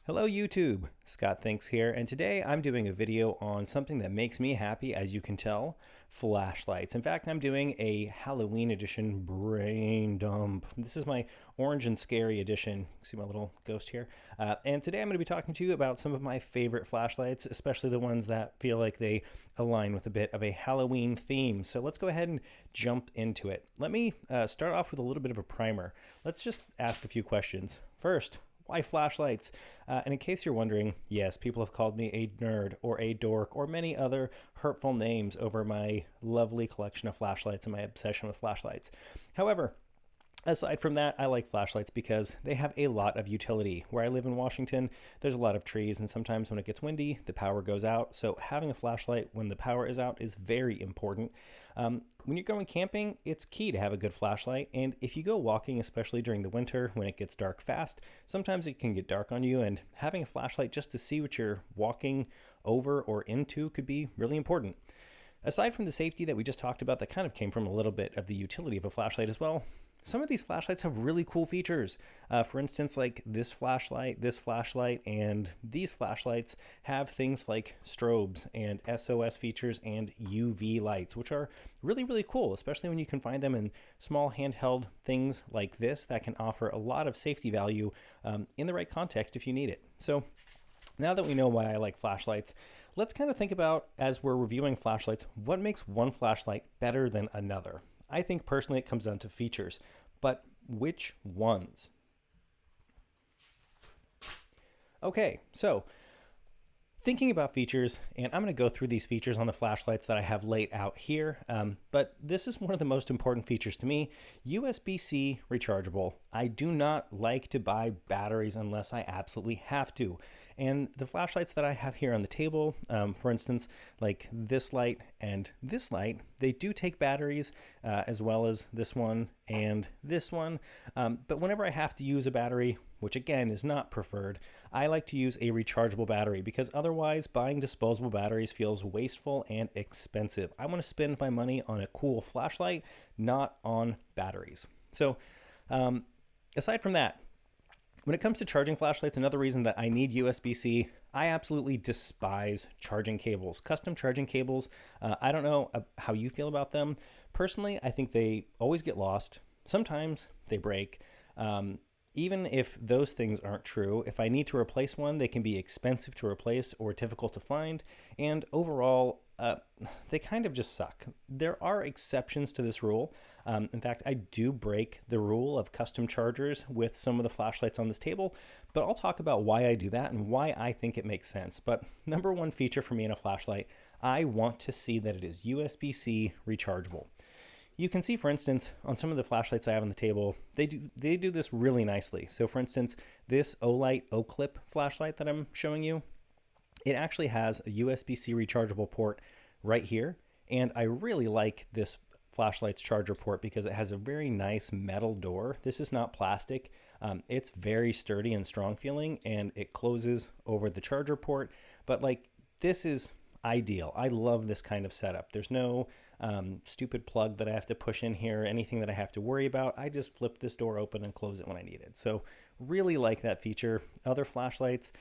Hello YouTube, Scott Thinks here, and today I'm doing a video on something that makes me happy, as you can tell, flashlights. In fact, I'm doing a Halloween edition brain dump. This is my orange and scary edition. See my little ghost here? And today I'm going to be talking to you about some of my favorite flashlights, especially the ones that feel like they align with a bit of a Halloween theme. So let's go ahead and jump into it. Let me start off with a little bit of a primer. Let's just ask a few questions. First, why flashlights? And in case you're wondering, yes, people have called me a nerd or a dork or many other hurtful names over my lovely collection of flashlights and my obsession with flashlights. However, aside from that, I like flashlights because they have a lot of utility. Where I live in Washington, there's a lot of trees, and sometimes when it gets windy, the power goes out. So having a flashlight when the power is out is very important. When you're going camping, it's key to have a good flashlight. And if you go walking, especially during the winter when it gets dark fast, sometimes it can get dark on you, and having a flashlight just to see what you're walking over or into could be really important. Aside from the safety that we just talked about, that kind of came from a little bit of the utility of a flashlight as well. Some of these flashlights have really cool features. For instance, like this flashlight, and these flashlights have things like strobes and SOS features and UV lights, which are really, really cool, especially when you can find them in small handheld things like this that can offer a lot of safety value in the right context if you need it. So now that we know why I like flashlights, let's kind of think about, as we're reviewing flashlights, what makes one flashlight better than another. I think personally it comes down to features, but which ones? Okay, so thinking about features, and I'm going to go through these features on the flashlights that I have laid out here, but this is one of the most important features to me. USB-C rechargeable. I do not like to buy batteries unless I absolutely have to. And the flashlights that I have here on the table, for instance, like this light and this light, they do take batteries as well as this one and this one. But whenever I have to use a battery, which again is not preferred, I like to use a rechargeable battery because otherwise buying disposable batteries feels wasteful and expensive. I want to spend my money on a cool flashlight, not on batteries. So aside from that, when it comes to charging flashlights, another reason that I need USB-C, I absolutely despise charging cables. Custom charging cables, I don't know how you feel about them. Personally, I think they always get lost. Sometimes they break. Even if those things aren't true, if I need to replace one, they can be expensive to replace or difficult to find. And overall, they kind of just suck. There are exceptions to this rule. In fact, I do break the rule of custom chargers with some of the flashlights on this table, but I'll talk about why I do that and why I think it makes sense. But number one feature for me in a flashlight, I want to see that it is USB-C rechargeable. You can see, for instance, on some of the flashlights I have on the table, they do this really nicely. So for instance, this Olight O-Clip flashlight that I'm showing you, it actually has a USB-C rechargeable port right here. And I really like this flashlight's charger port because it has a very nice metal door. This is not plastic. It's very sturdy and strong feeling, and it closes over the charger port. But like, this is ideal. I love this kind of setup. There's no stupid plug that I have to push in here, anything that I have to worry about. I just flip this door open and close it when I need it. So really like that feature. Other flashlights,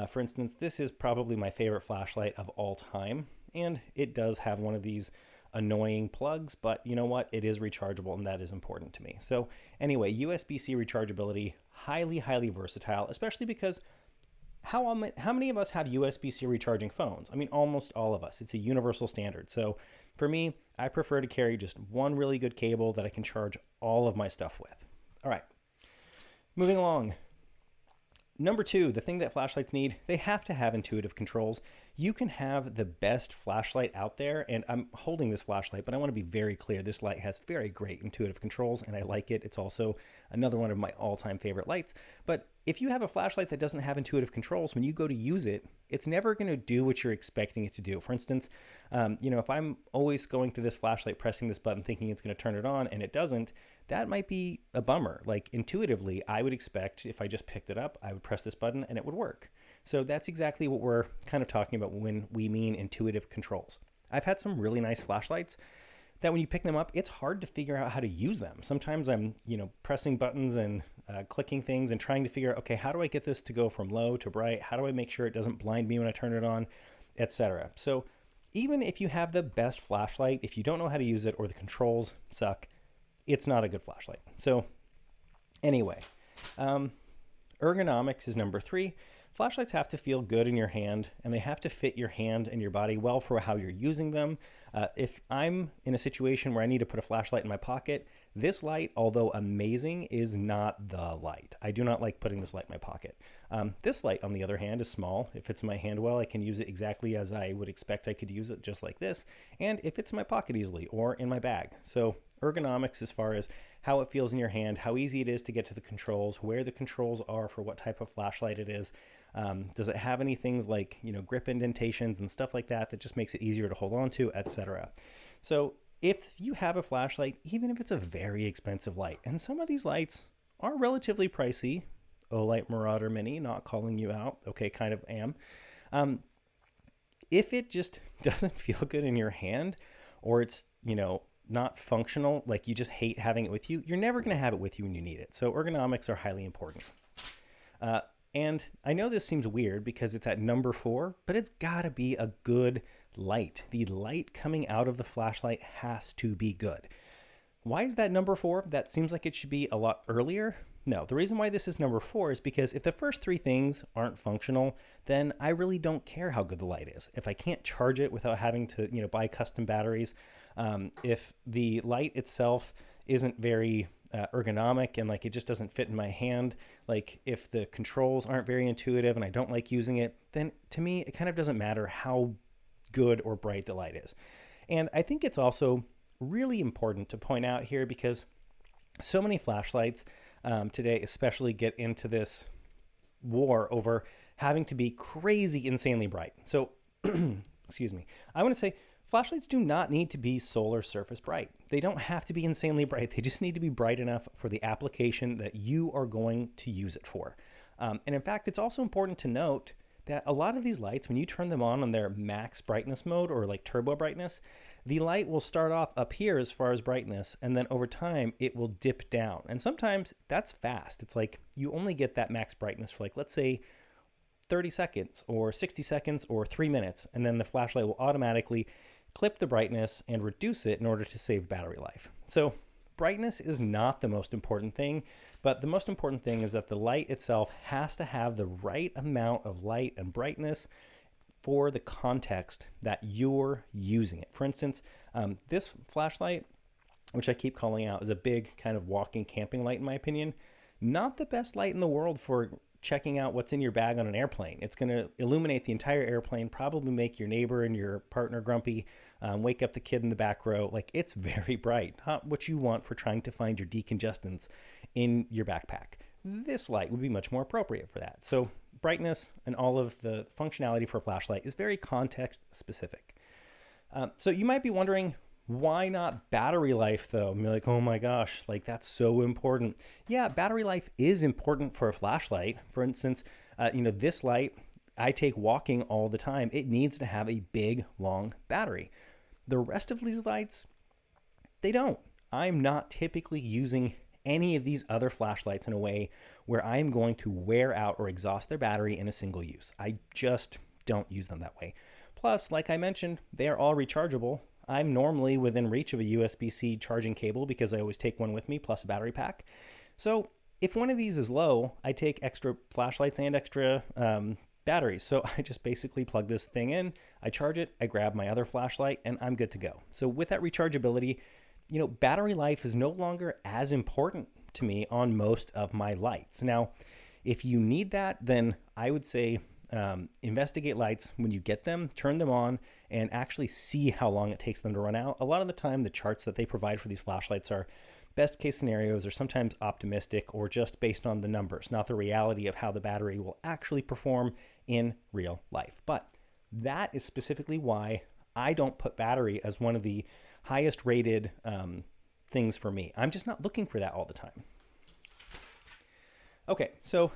for instance, this is probably my favorite flashlight of all time, and it does have one of these annoying plugs, but you know what? It is rechargeable, and that is important to me. So anyway, USB-C rechargeability, highly, highly versatile, especially because how many of us have USB-C recharging phones? I mean, almost all of us. It's a universal standard. So for me, I prefer to carry just one really good cable that I can charge all of my stuff with. All right, moving along. Number two, the thing that flashlights need, they have to have intuitive controls. You can have the best flashlight out there, and I'm holding this flashlight, but I want to be very clear. This light has very great intuitive controls, and I like it. It's also another one of my all-time favorite lights. But if you have a flashlight that doesn't have intuitive controls, when you go to use it, it's never going to do what you're expecting it to do. For instance, if I'm always going to this flashlight, pressing this button, thinking it's going to turn it on, and it doesn't, that might be a bummer. Like intuitively, I would expect if I just picked it up, I would press this button and it would work. So that's exactly what we're kind of talking about when we mean intuitive controls. I've had some really nice flashlights that when you pick them up, it's hard to figure out how to use them. Sometimes I'm, pressing buttons and clicking things and trying to figure out, okay, how do I get this to go from low to bright? How do I make sure it doesn't blind me when I turn it on, etc. So even if you have the best flashlight, if you don't know how to use it or the controls suck, it's not a good flashlight. So anyway, ergonomics is number 3. Flashlights have to feel good in your hand, and they have to fit your hand and your body well for how you're using them. If I'm in a situation where I need to put a flashlight in my pocket, this light, although amazing, is not the light. I do not like putting this light in my pocket. This light, on the other hand, is small. It fits in my hand well. I can use it exactly as I would expect I could use it, just like this, and it fits in my pocket easily or in my bag. So ergonomics as far as how it feels in your hand, how easy it is to get to the controls, where the controls are for what type of flashlight it is. Does it have any things like, grip indentations and stuff like that that just makes it easier to hold on to, etc. So if you have a flashlight, even if it's a very expensive light, and some of these lights are relatively pricey, Olight Marauder Mini, not calling you out, okay, kind of am. If it just doesn't feel good in your hand, or it's, not functional, like you just hate having it with you, you're never going to have it with you when you need it. So ergonomics are highly important. And I know this seems weird because it's at number 4, but it's got to be a good light. The light coming out of the flashlight has to be good. Why is that number 4? That seems like it should be a lot earlier. No, the reason why this is number 4 is because if the first 3 things aren't functional, then I really don't care how good the light is. If I can't charge it without having to, buy custom batteries, if the light itself isn't very ergonomic and like it just doesn't fit in my hand, like if the controls aren't very intuitive and I don't like using it, then to me it kind of doesn't matter how good or bright the light is. And I think it's also really important to point out here because so many flashlights today especially get into this war over having to be crazy insanely bright. So excuse me, I want to say flashlights do not need to be solar surface bright. They don't have to be insanely bright. They just need to be bright enough for the application that you are going to use it for. And in fact, it's also important to note that a lot of these lights, when you turn them on their max brightness mode or like turbo brightness, the light will start off up here as far as brightness, and then over time it will dip down. And sometimes that's fast. It's like you only get that max brightness for like, let's say 30 seconds or 60 seconds or 3 minutes, and then the flashlight will automatically clip the brightness and reduce it in order to save battery life. So brightness is not the most important thing, but the most important thing is that the light itself has to have the right amount of light and brightness for the context that you're using it. For instance, this flashlight, which I keep calling out, is a big kind of walking camping light in my opinion. Not the best light in the world for checking out what's in your bag on an airplane. It's going to illuminate the entire airplane, probably make your neighbor and your partner grumpy, wake up the kid in the back row. Like, it's very bright, not what you want for trying to find your decongestants in your backpack. This light would be much more appropriate for that. So brightness and all of the functionality for a flashlight is very context specific. So you might be wondering, why not battery life though? And you're like, oh my gosh, like that's so important. Yeah, battery life is important for a flashlight. For instance, this light I take walking all the time. It needs to have a big, long battery. The rest of these lights, they don't. I'm not typically using any of these other flashlights in a way where I'm going to wear out or exhaust their battery in a single use. I just don't use them that way. Plus, like I mentioned, they are all rechargeable. I'm normally within reach of a USB-C charging cable because I always take one with me plus a battery pack. So if one of these is low, I take extra flashlights and extra batteries. So I just basically plug this thing in, I charge it, I grab my other flashlight, and I'm good to go. So with that rechargeability, battery life is no longer as important to me on most of my lights. Now, if you need that, then I would say investigate lights when you get them, turn them on, and actually see how long it takes them to run out. A lot of the time, the charts that they provide for these flashlights are best case scenarios, or sometimes optimistic, or just based on the numbers, not the reality of how the battery will actually perform in real life. But that is specifically why I don't put battery as one of the highest rated things for me. I'm just not looking for that all the time. Okay, so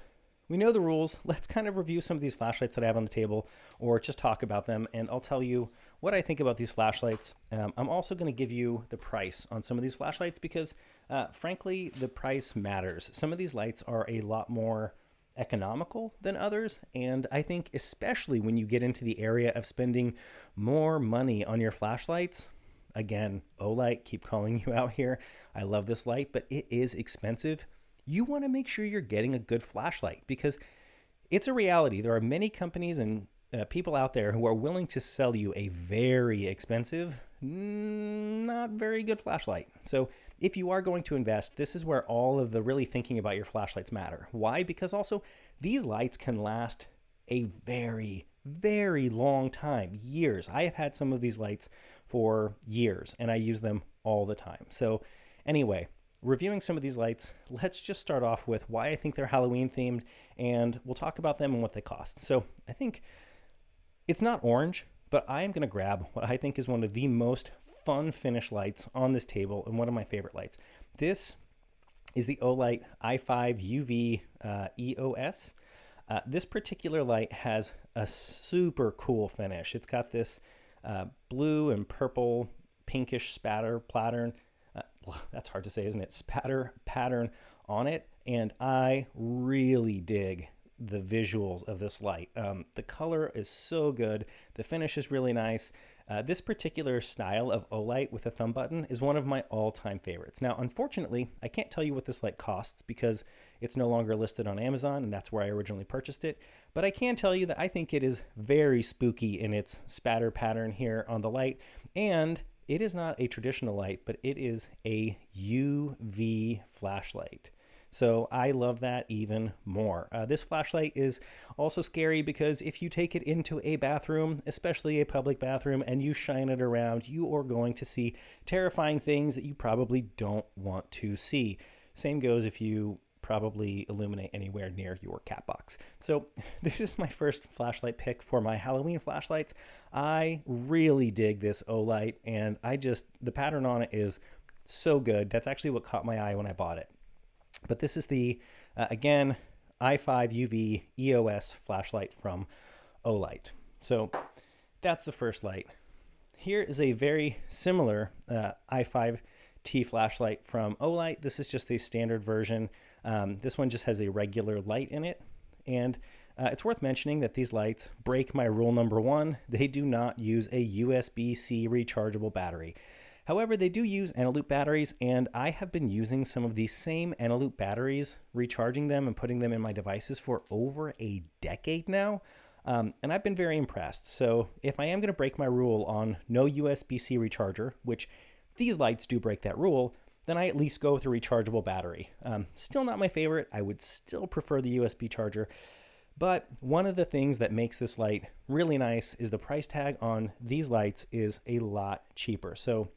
we know the rules. Let's kind of review some of these flashlights that I have on the table, or just talk about them, and I'll tell you what I think about these flashlights. I'm also going to give you the price on some of these flashlights because frankly, the price matters. Some of these lights are a lot more economical than others, and I think especially when you get into the area of spending more money on your flashlights. Again, Olight, keep calling you out here. I love this light, but it is expensive. You want to make sure you're getting a good flashlight because it's a reality. There are many companies and people out there who are willing to sell you a very expensive, not very good flashlight. So if you are going to invest, this is where all of the really thinking about your flashlights matter. Why? Because also these lights can last a very, very long time, years. I have had some of these lights for years and I use them all the time. So anyway, reviewing some of these lights, let's just start off with why I think they're Halloween themed, and we'll talk about them and what they cost. So I think it's not orange, but I am going to grab what I think is one of the most fun finish lights on this table and one of my favorite lights. This is the Olight i5 UV EOS. This particular light has a super cool finish. It's got this blue and purple pinkish spatter pattern. That's hard to say, isn't it? Spatter pattern on it. And I really dig the visuals of this light. The color is so good. The finish is really nice. This particular style of Olight with a thumb button is one of my all-time favorites. Now, unfortunately, I can't tell you what this light costs because it's no longer listed on Amazon, and that's where I originally purchased it. But I can tell you that I think it is very spooky in its spatter pattern here on the light, and it is not a traditional light, but it is a UV flashlight. So I love that even more. This flashlight is also scary because if you take it into a bathroom, especially a public bathroom, and you shine it around, you are going to see terrifying things that you probably don't want to see. Same goes if you probably illuminate anywhere near your cat box. So this is my first flashlight pick for my Halloween flashlights. I really dig this Olight, and the pattern on it is so good. That's actually what caught my eye when I bought it. But this is the, again, i5 UV EOS flashlight from Olight. So that's the first light. Here is a very similar i5T flashlight from Olight. This is just a standard version. This one just has a regular light in it. And it's worth mentioning that these lights break my rule number 1. They do not use a USB-C rechargeable battery. However, they do use Eneloop batteries, and I have been using some of these same Eneloop batteries, recharging them and putting them in my devices for over a decade now, and I've been very impressed. So if I am going to break my rule on no USB-C recharger, which these lights do break that rule, then I at least go with a rechargeable battery. Still not my favorite. I would still prefer the USB charger, but one of the things that makes this light really nice is the price tag on these lights is a lot cheaper. So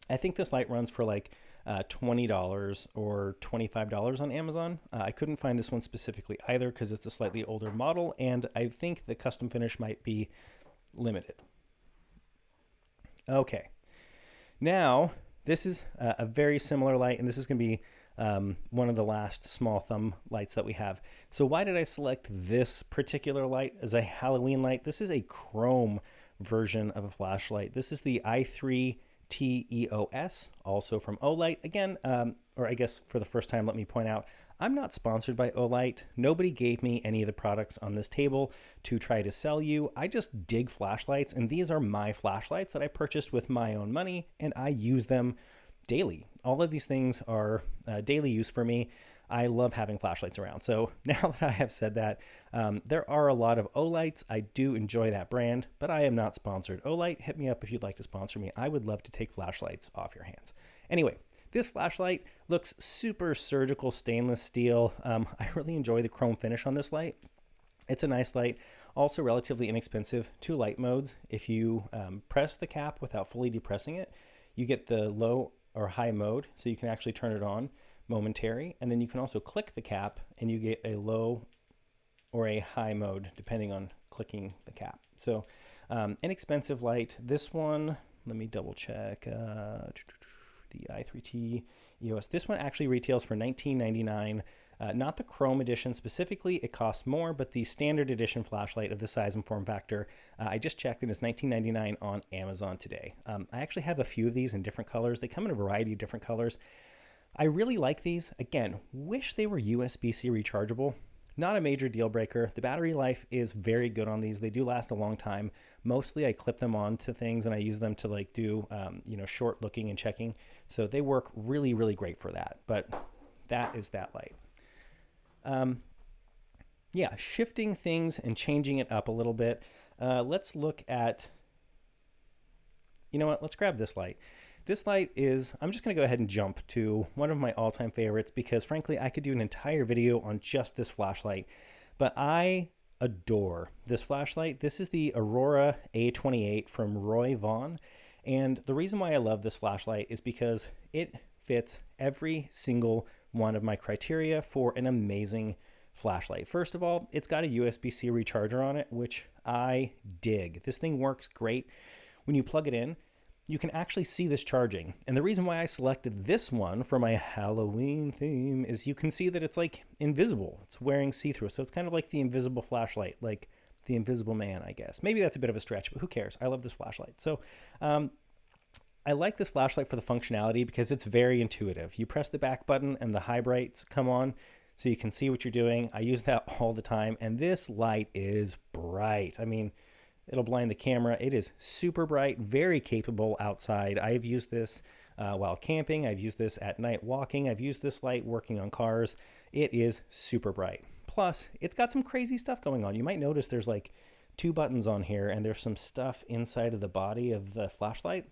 I think this light runs for like $20 or $25 on Amazon. I couldn't find this one specifically either because it's a slightly older model, and I think the custom finish might be limited. Okay, now this is a very similar light, and this is going to be one of the last small thumb lights that we have. So why did I select this particular light as a Halloween light? This is a chrome version of a flashlight. This is the i3 EOS, also from Olight. Again, or I guess for the first time, let me point out, I'm not sponsored by Olight. Nobody gave me any of the products on this table to try to sell you. I just dig flashlights, and these are my flashlights that I purchased with my own money, and I use them daily. All of these things are daily use for me. I love having flashlights around. So now that I have said that, there are a lot of Olights. I do enjoy that brand, but I am not sponsored. Olight, hit me up if you'd like to sponsor me. I would love to take flashlights off your hands. Anyway, this flashlight looks super surgical stainless steel. I really enjoy the chrome finish on this light. It's a nice light, also relatively inexpensive. 2 light modes. If you press the cap without fully depressing it, you get the low or high mode, so you can actually turn it on momentary, and then you can also click the cap and you get a low or a high mode depending on clicking the cap. So inexpensive light. This one, let me double check, the i3T EOS. This one actually retails for $19.99 Not the Chrome edition specifically, it costs more, but the standard edition flashlight of the size and form factor, I just checked, it is $19.99 on Amazon today. I actually have a few of these in different colors. They come in a variety of different colors. I really like these. Again, wish they were USB-C rechargeable. Not a major deal breaker. The battery life is very good on these. They do last a long time. Mostly I clip them onto things and I use them to like do, short looking and checking. So they work really, really great for that. But that is that light. Yeah, shifting things and changing it up a little bit. Let's look at, you know what, let's grab this light. This light is, I'm just going to go ahead and jump to one of my all-time favorites because frankly, I could do an entire video on just this flashlight, but I adore this flashlight. This is the Aurora A28 from RovyVon. And the reason why I love this flashlight is because it fits every single one of my criteria for an amazing flashlight. First of all, it's got a USB-C recharger on it, which I dig. This thing works great. When you plug it in, you can actually see this charging. And the reason why I selected this one for my Halloween theme is you can see that it's like invisible. It's wearing see-through. So it's kind of like the invisible flashlight, like the Invisible Man, I guess. Maybe that's a bit of a stretch, but who cares? I love this flashlight. So I like this flashlight for the functionality because it's very intuitive. You press the back button and the high brights come on so you can see what you're doing. I use that all the time. And this light is bright. I mean, it'll blind the camera. It is super bright, very capable outside. I've used this while camping. I've used this at night walking. I've used this light working on cars. It is super bright. Plus, it's got some crazy stuff going on. You might notice there's like 2 buttons on here and there's some stuff inside of the body of the flashlight.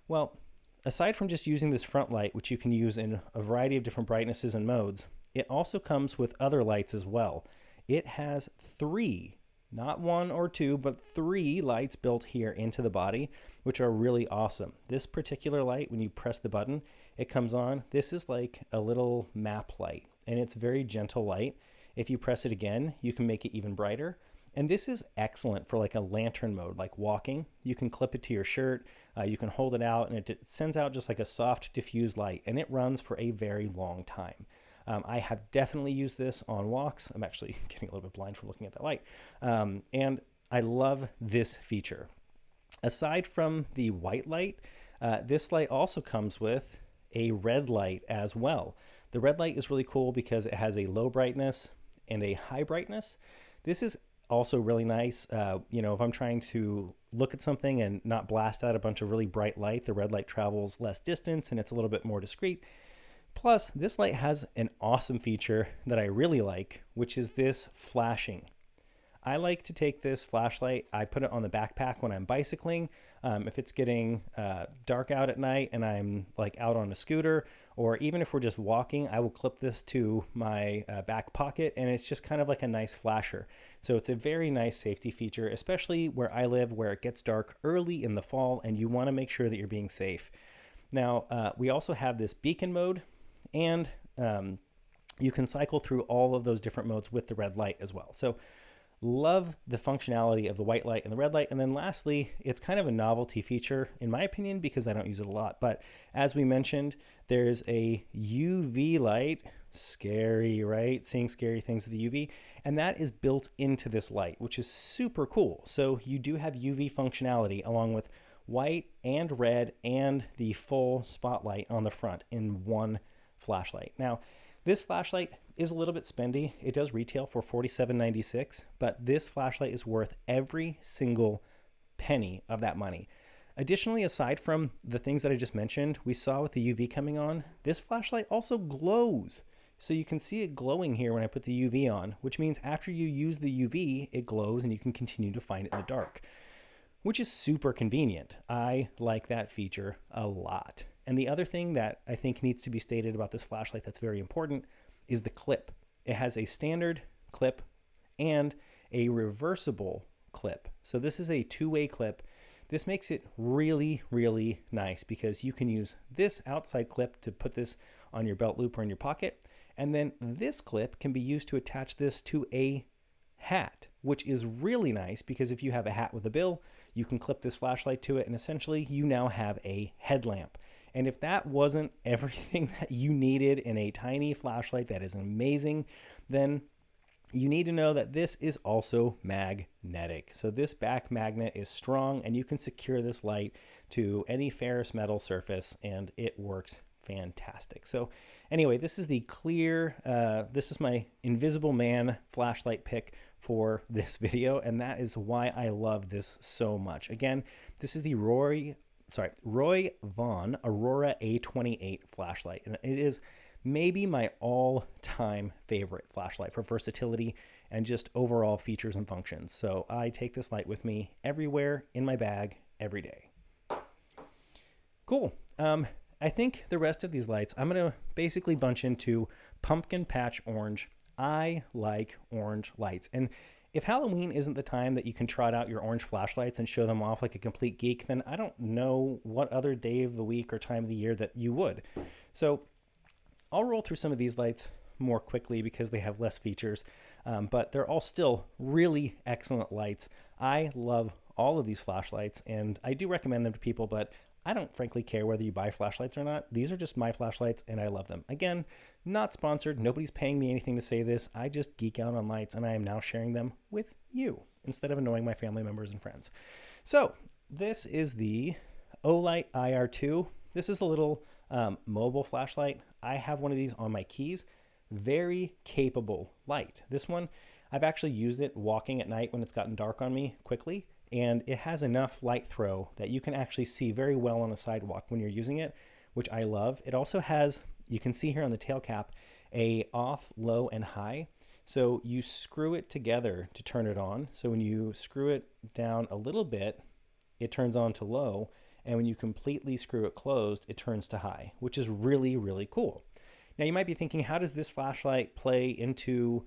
Well, aside from just using this front light, which you can use in a variety of different brightnesses and modes, it also comes with other lights as well. It has 3, not 1 or 2, but 3 lights built here into the body, which are really awesome. This particular light, when you press the button, it comes on. This is like a little map light, and it's very gentle light. If you press it again, you can make it even brighter. And this is excellent for like a lantern mode, like walking. You can clip it to your shirt, you can hold it out, and it sends out just like a soft diffused light, and it runs for a very long time. I have definitely used this on walks. I'm actually getting a little bit blind from looking at that light. And I love this feature. Aside from the white light, this light also comes with a red light as well. The red light is really cool because it has a low brightness and a high brightness. This is also really nice. If I'm trying to look at something and not blast out a bunch of really bright light, the red light travels less distance and it's a little bit more discreet. Plus, this light has an awesome feature that I really like, which is this flashing. I like to take this flashlight, I put it on the backpack when I'm bicycling. If it's getting dark out at night and I'm like out on a scooter, or even if we're just walking, I will clip this to my back pocket, and it's just kind of like a nice flasher. So it's a very nice safety feature, especially where I live, where it gets dark early in the fall and you want to make sure that you're being safe. Now, we also have this beacon mode, and you can cycle through all of those different modes with the red light as well. So love the functionality of the white light and the red light. And then lastly, it's kind of a novelty feature in my opinion because I don't use it a lot. But as we mentioned, there's a UV light. Scary, right? Seeing scary things with the UV. And that is built into this light, which is super cool. So you do have UV functionality along with white and red and the full spotlight on the front in one flashlight. Now, this flashlight is a little bit spendy. It does retail for $47.96, but this flashlight is worth every single penny of that money. Additionally, aside from the things that I just mentioned, we saw with the UV coming on, this flashlight also glows. So you can see it glowing here when I put the UV on, which means after you use the UV, it glows and you can continue to find it in the dark, which is super convenient. I like that feature a lot. And the other thing that I think needs to be stated about this flashlight that's very important is the clip. It has a standard clip and a reversible clip. So this is a two-way clip. This makes it really, really nice because you can use this outside clip to put this on your belt loop or in your pocket. And then this clip can be used to attach this to a hat, which is really nice because if you have a hat with a bill, you can clip this flashlight to it and essentially you now have a headlamp. And if that wasn't everything that you needed in a tiny flashlight that is amazing, then you need to know that this is also magnetic. So this back magnet is strong, and you can secure this light to any ferrous metal surface, and it works fantastic. So anyway, this is the clear, this is my Invisible Man flashlight pick for this video, and that is why I love this so much. Again, this is the RovyVon Aurora A28 flashlight, and it is maybe my all-time favorite flashlight for versatility and just overall features and functions. So I take this light with me everywhere in my bag every day. Cool. I think the rest of these lights, I'm going to basically bunch into pumpkin patch orange. I like orange lights. And if Halloween isn't the time that you can trot out your orange flashlights and show them off like a complete geek, then I don't know what other day of the week or time of the year that you would. So I'll roll through some of these lights more quickly because they have less features, but they're all still really excellent lights. I love all of these flashlights, and I do recommend them to people, but I don't frankly care whether you buy flashlights or not. These are just my flashlights, and I love them. Again, not sponsored. Nobody's paying me anything to say this. I just geek out on lights, and I am now sharing them with you instead of annoying my family members and friends. So this is the Olight IR2. This is a little mobile flashlight. I have one of these on my keys. Very capable light. This one, I've actually used it walking at night when it's gotten dark on me quickly, and it has enough light throw that you can actually see very well on a sidewalk when you're using it, which I love. It also has, you can see here on the tail cap, a off, low, and high. So you screw it together to turn it on. So when you screw it down a little bit, it turns on to low, and when you completely screw it closed, it turns to high, which is really, really cool. Now you might be thinking, how does this flashlight play into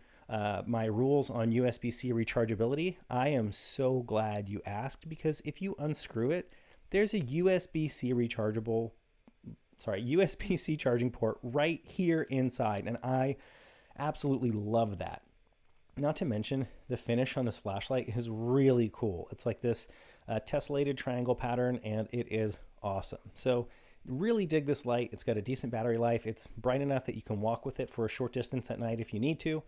my rules on USB-C rechargeability? I am so glad you asked, because if you unscrew it, there's a USB-C charging port right here inside, and I absolutely love that. Not to mention, the finish on this flashlight is really cool. It's like this tessellated triangle pattern, and it is awesome. So really dig this light. It's got a decent battery life. It's bright enough that you can walk with it for a short distance at night if you need to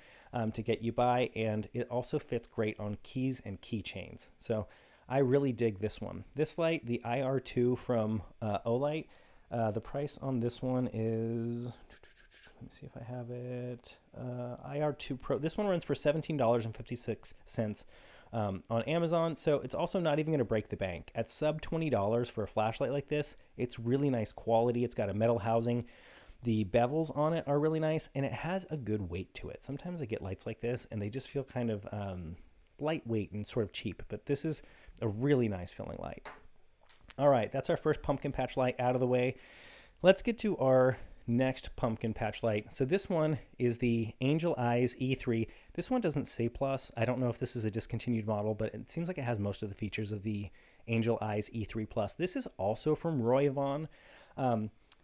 get you by, and it also fits great on keys and keychains. So I really dig this one. This light, the IR2 from Olight, the price on this one is, let me see if I have it, IR2 Pro. This one runs for $17.56 on Amazon, so it's also not even going to break the bank. At sub $20 for a flashlight like this, it's really nice quality. It's got a metal housing. The bevels on it are really nice, and it has a good weight to it. Sometimes I get lights like this, and they just feel kind of lightweight and sort of cheap, but this is a really nice feeling light. All right, that's our first pumpkin patch light out of the way. Let's get to our next pumpkin patch light. So this one is the Angel Eyes E3. This one doesn't say plus. I don't know if this is a discontinued model, but it seems like it has most of the features of the Angel Eyes E3 Plus. This is also from RovyVon.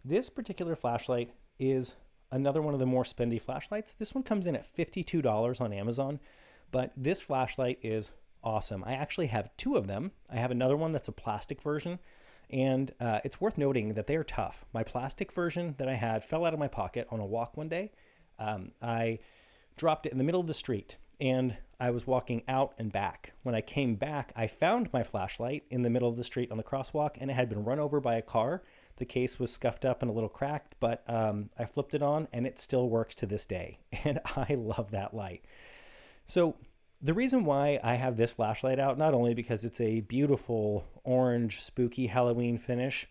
This particular flashlight is another one of the more spendy flashlights. This one comes in at $52 on Amazon, but this flashlight is awesome. I actually have two of them. I have another one that's a plastic version, and it's worth noting that they are tough. My plastic version that I had fell out of my pocket on a walk one day. I dropped it in the middle of the street, and I was walking out and back. When I came back, I found my flashlight in the middle of the street on the crosswalk, and it had been run over by a car. The case was scuffed up and a little cracked, but I flipped it on, and it still works to this day, and I love that light. So the reason why I have this flashlight out, not only because it's a beautiful orange spooky Halloween finish,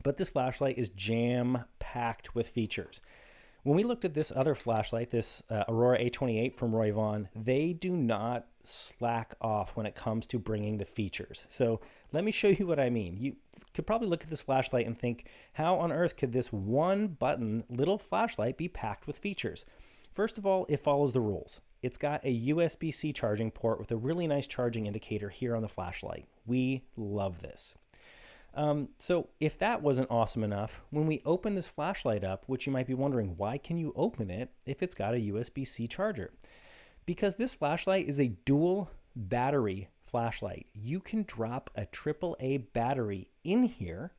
but this flashlight is jam-packed with features. When we looked at this other flashlight, this Aurora A28 from RovyVon, they do not slack off when it comes to bringing the features. So let me show you what I mean. You could probably look at this flashlight and think, how on earth could this one button little flashlight be packed with features? First of all, it follows the rules. It's got a USB-C charging port with a really nice charging indicator here on the flashlight. We love this. So if that wasn't awesome enough, when we open this flashlight up, which you might be wondering, why can you open it if it's got a USB-C charger? Because this flashlight is a dual battery flashlight. You can drop a AAA battery in here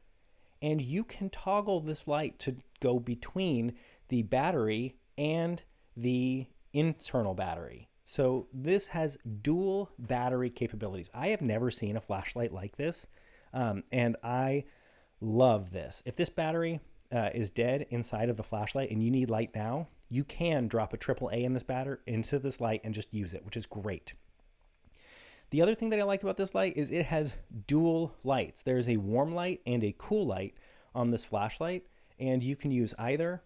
and you can toggle this light to go between the battery and the internal battery. So this has dual battery capabilities. I have never seen a flashlight like this, and I love this. If this battery is dead inside of the flashlight and you need light now, you can drop a AAA in this into this light and just use it, which is great. The other thing that I like about this light is it has dual lights. There's a warm light and a cool light on this flashlight, and you can use either.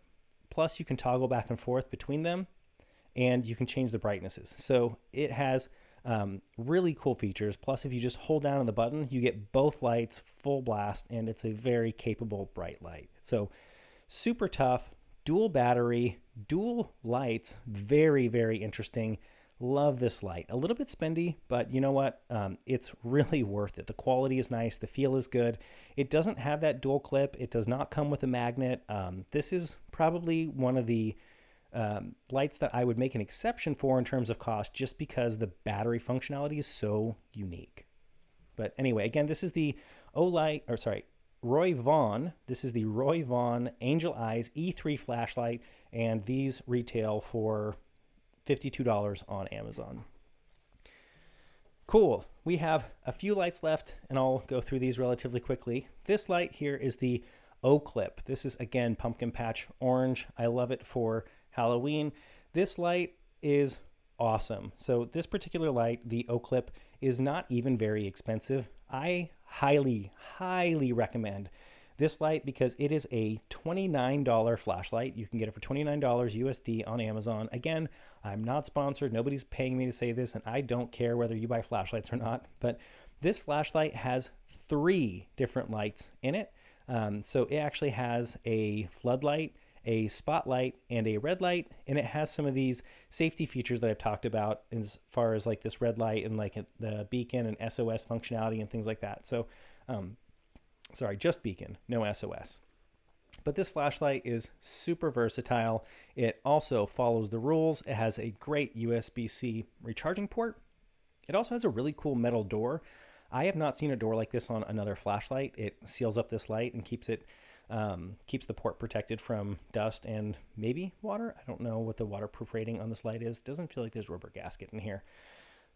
Plus, you can toggle back and forth between them, and you can change the brightnesses. So it has really cool features. Plus, if you just hold down on the button, you get both lights full blast, and it's a very capable bright light. So super tough, dual battery, dual lights, very, very interesting. Love this light. A little bit spendy, but you know what? It's really worth it. The quality is nice. The feel is good. It doesn't have that dual clip. It does not come with a magnet. This is probably one of the lights that I would make an exception for in terms of cost, just because the battery functionality is so unique. But anyway, again, this is the RovyVon. This is the RovyVon Angel Eyes E3 flashlight, and these retail for $52 on Amazon. Cool. We have a few lights left, and I'll go through these relatively quickly. This light here is the O-Clip. This is, again, pumpkin patch orange. I love it for Halloween. This light is awesome. So this particular light, the O-Clip, is not even very expensive. I highly, highly recommend this light because it is a $29 flashlight. You can get it for $29 USD on Amazon. Again, I'm not sponsored. Nobody's paying me to say this, and I don't care whether you buy flashlights or not. But this flashlight has 3 different lights in it. So it actually has a floodlight, a spotlight, and a red light, and it has some of these safety features that I've talked about as far as like this red light and like the beacon and SOS functionality and things like that. So sorry, just beacon, no SOS. But this flashlight is super versatile. It also follows the rules. It has a great USB-C recharging port. It also has a really cool metal door. I have not seen a door like this on another flashlight. It seals up this light and keeps it keeps the port protected from dust and maybe water. I don't know what the waterproof rating on this light is. Doesn't feel like there's a rubber gasket in here.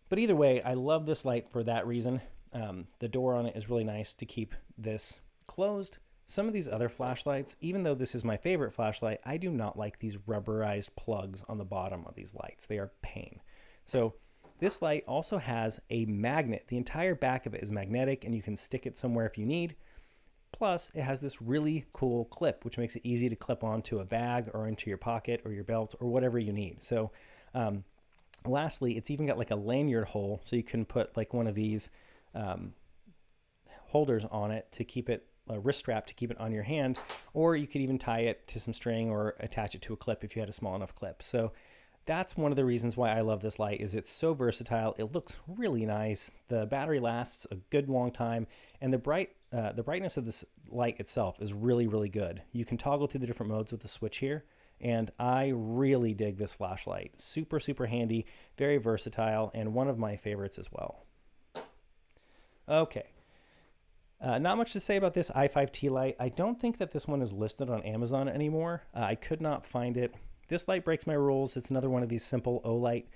But either way, I love this light for that reason. The door on it is really nice to keep this closed. Some of these other flashlights, even though this is my favorite flashlight, I do not like these rubberized plugs on the bottom of these lights. They are pain. So this light also has a magnet. The entire back of it is magnetic, and you can stick it somewhere if you need. Plus, it has this really cool clip, which makes it easy to clip onto a bag or into your pocket or your belt or whatever you need. So lastly, it's even got like a lanyard hole, so you can put like one of these holders on it to keep it, a wrist strap to keep it on your hand, or you could even tie it to some string or attach it to a clip if you had a small enough clip. So that's one of the reasons why I love this light, is it's so versatile. It looks really nice. The battery lasts a good long time, and the brightness of this light itself is really, really good. You can toggle through the different modes with the switch here, and I really dig this flashlight. Super, super handy, very versatile, and one of my favorites as well. Okay. Not much to say about this i5T light. I don't think that this one is listed on Amazon anymore. I could not find it. This light breaks my rules. It's another one of these simple O-light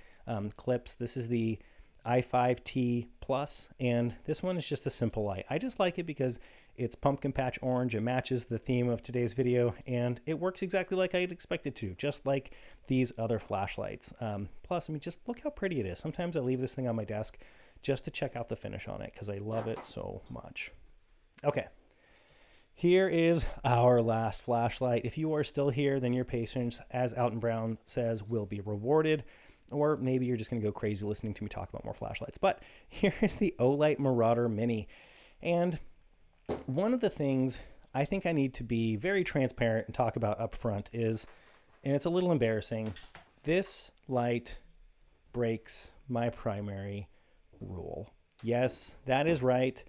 clips. This is the i5T Plus, and this one is just a simple light. I just like it because it's pumpkin patch orange. It matches the theme of today's video, and it works exactly like I'd expect it to, just like these other flashlights. Plus, I mean, just look how pretty it is. Sometimes I leave this thing on my desk just to check out the finish on it because I love it so much. Okay, here is our last flashlight. If you are still here, then your patience, as Alton Brown says, will be rewarded. Or maybe you're just going to go crazy listening to me talk about more flashlights. But here is the Olight Marauder Mini. And one of the things I think I need to be very transparent and talk about up front is, and it's a little embarrassing, this light breaks my primary rule. Yes, that is right.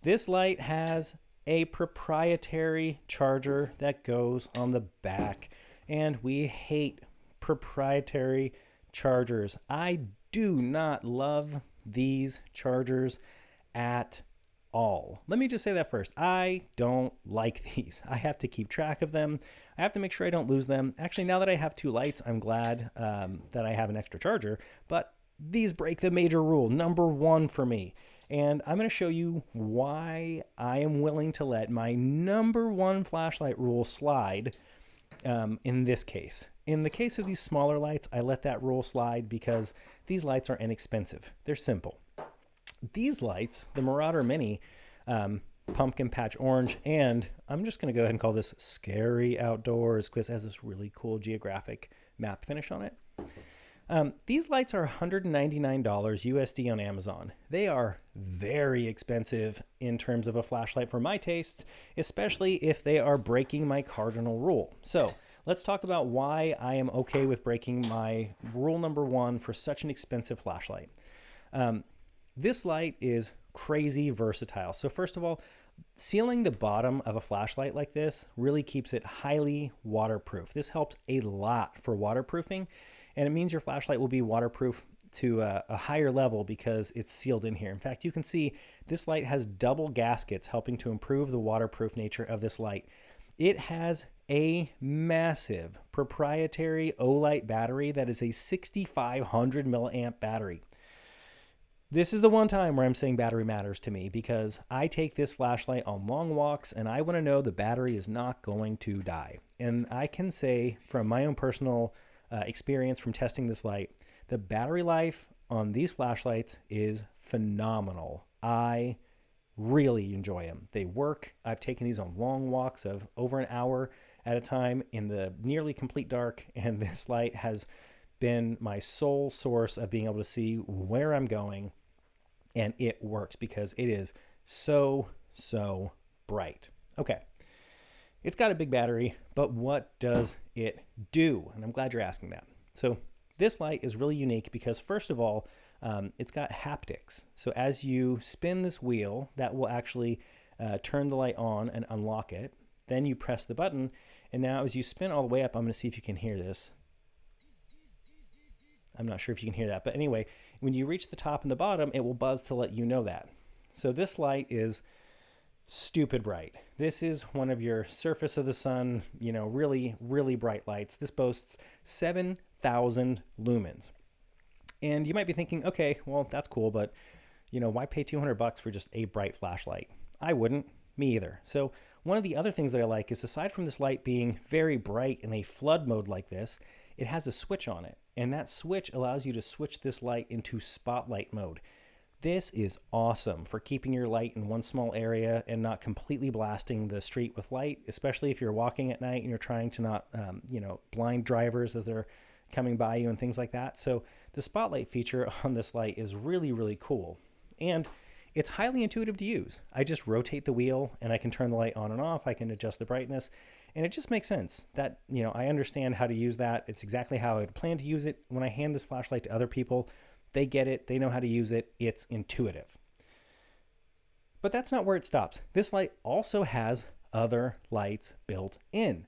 This light has a proprietary charger that goes on the back, and we hate proprietary chargers. I do not love these chargers at all. Let me just say that first. I don't like these. I have to keep track of them. I have to make sure I don't lose them. Actually, now that I have 2 lights, I'm glad that I have an extra charger, but these break the major rule, number 1 for me. And I'm going to show you why I am willing to let my number 1 flashlight rule slide in this case. In the case of these smaller lights, I let that rule slide because these lights are inexpensive. They're simple. These lights, the Marauder Mini, Pumpkin Patch Orange, and I'm just going to go ahead and call this Scary Outdoors because it has this really cool geographic map finish on it. These lights are $199 USD on Amazon. They are very expensive in terms of a flashlight for my tastes, especially if they are breaking my cardinal rule. So let's talk about why I am okay with breaking my rule number 1 for such an expensive flashlight. This light is crazy versatile. So first of all, sealing the bottom of a flashlight like this really keeps it highly waterproof. This helps a lot for waterproofing, and it means your flashlight will be waterproof to a higher level because it's sealed in here. In fact, you can see this light has double gaskets helping to improve the waterproof nature of this light. It has a massive proprietary Olight battery that is a 6,500 milliamp battery. This is the one time where I'm saying battery matters to me because I take this flashlight on long walks and I want to know the battery is not going to die. And I can say from my own personal experience from testing this light, the battery life on these flashlights is phenomenal. I really enjoy them. They work. I've taken these on long walks of over an hour at a time in the nearly complete dark, and this light has been my sole source of being able to see where I'm going. And it works because it is so bright. Okay, it's got a big battery, but what does it do? And I'm glad you're asking that. So this light is really unique because first of all, it's got haptics. So as you spin this wheel, that will actually turn the light on and unlock it. Then you press the button, and now as you spin all the way up, I'm going to see if you can hear this. I'm not sure if you can hear that, but anyway, when you reach the top and the bottom, it will buzz to let you know that. So this light is stupid bright. This is one of your surface of the sun, really bright lights. This boasts 7,000 lumens. And you might be thinking, okay, well, that's cool, but why pay $200 for just a bright flashlight? I wouldn't, me either. So one of the other things that I like is aside from this light being very bright in a flood mode like this, it has a switch on it. And that switch allows you to switch this light into spotlight mode. This is awesome for keeping your light in one small area and not completely blasting the street with light, especially if you're walking at night and you're trying to not, blind drivers as they're coming by you and things like that. So the spotlight feature on this light is really cool. And it's highly intuitive to use. I just rotate the wheel and I can turn the light on and off. I can adjust the brightness. And it just makes sense that, I understand how to use that. It's exactly how I would plan to use it. When I hand this flashlight to other people, they get it. They know how to use it. It's intuitive. But that's not where it stops. This light also has other lights built in.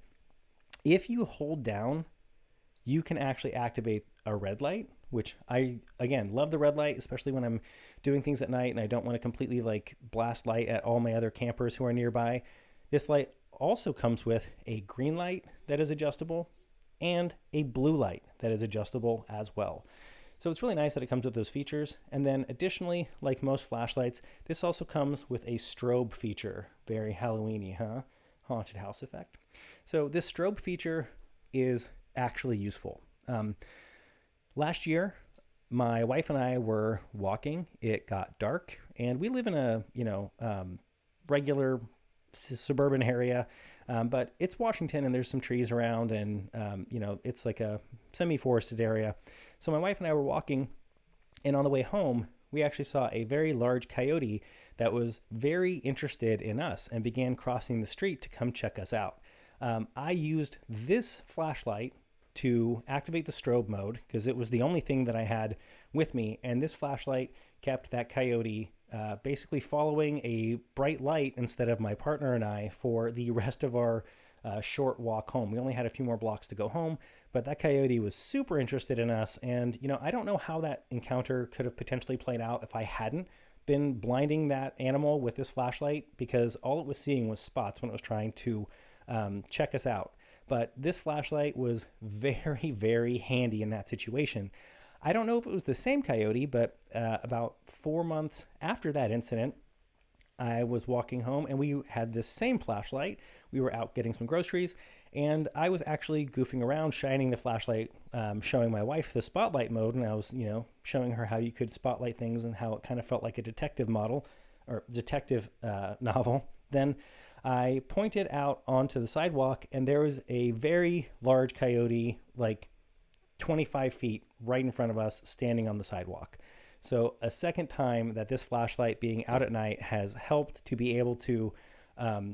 If you hold down, you can actually activate a red light, which I, again, love the red light, especially when I'm doing things at night and I don't want to completely blast light at all my other campers who are nearby. This light also comes with a green light that is adjustable and a blue light that is adjustable as well. So it's really nice that it comes with those features. And then additionally, like most flashlights, this also comes with a strobe feature. Very Halloween-y, huh? Haunted house effect. So this strobe feature is actually useful. Last year, my wife and I were walking. It got dark, and we live in a regular suburban area, but it's Washington, and there's some trees around, and it's like a semi-forested area. So my wife and I were walking, and on the way home, we actually saw a very large coyote that was very interested in us and began crossing the street to come check us out. I used this flashlight to activate the strobe mode because it was the only thing that I had with me, and this flashlight kept that coyote basically following a bright light instead of my partner and I for the rest of our short walk home. We only had a few more blocks to go home, but that coyote was super interested in us, and I don't know how that encounter could have potentially played out if I hadn't been blinding that animal with this flashlight because all it was seeing was spots when it was trying to check us out. But this flashlight was very, very handy in that situation. I don't know if it was the same Coyote, but about 4 months after that incident, I was walking home and we had this same flashlight. We were out getting some groceries and I was actually goofing around, shining the flashlight, showing my wife the spotlight mode. And I was, showing her how you could spotlight things and how it kind of felt like a detective model or detective novel. Then I pointed out onto the sidewalk and there was a very large coyote, like 25 feet right in front of us, standing on the sidewalk. So a second time that this flashlight being out at night has helped to be able to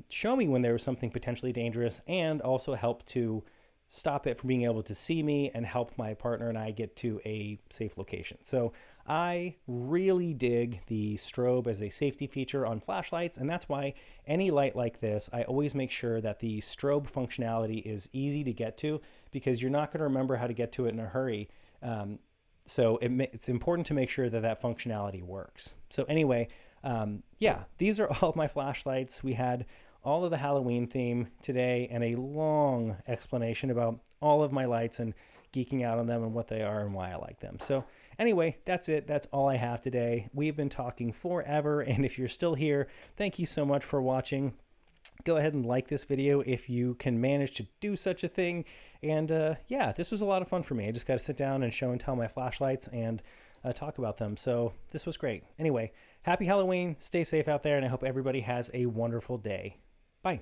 show me when there was something potentially dangerous and also help to stop it from being able to see me and help my partner and I get to a safe location. So I really dig the strobe as a safety feature on flashlights, and that's why any light like this, I always make sure that the strobe functionality is easy to get to because you're not going to remember how to get to it in a hurry. So it's important to make sure that that functionality works. So anyway, yeah, these are all my flashlights. We had all of the Halloween theme today and a long explanation about all of my lights and geeking out on them and what they are and why I like them. So anyway, that's it. That's all I have today. We've been talking forever, and if you're still here, thank you so much for watching. Go ahead and like this video if you can manage to do such a thing. And yeah, this was a lot of fun for me. I just got to sit down and show and tell my flashlights and talk about them. So this was great. Anyway, happy Halloween. Stay safe out there, and I hope everybody has a wonderful day. Bye.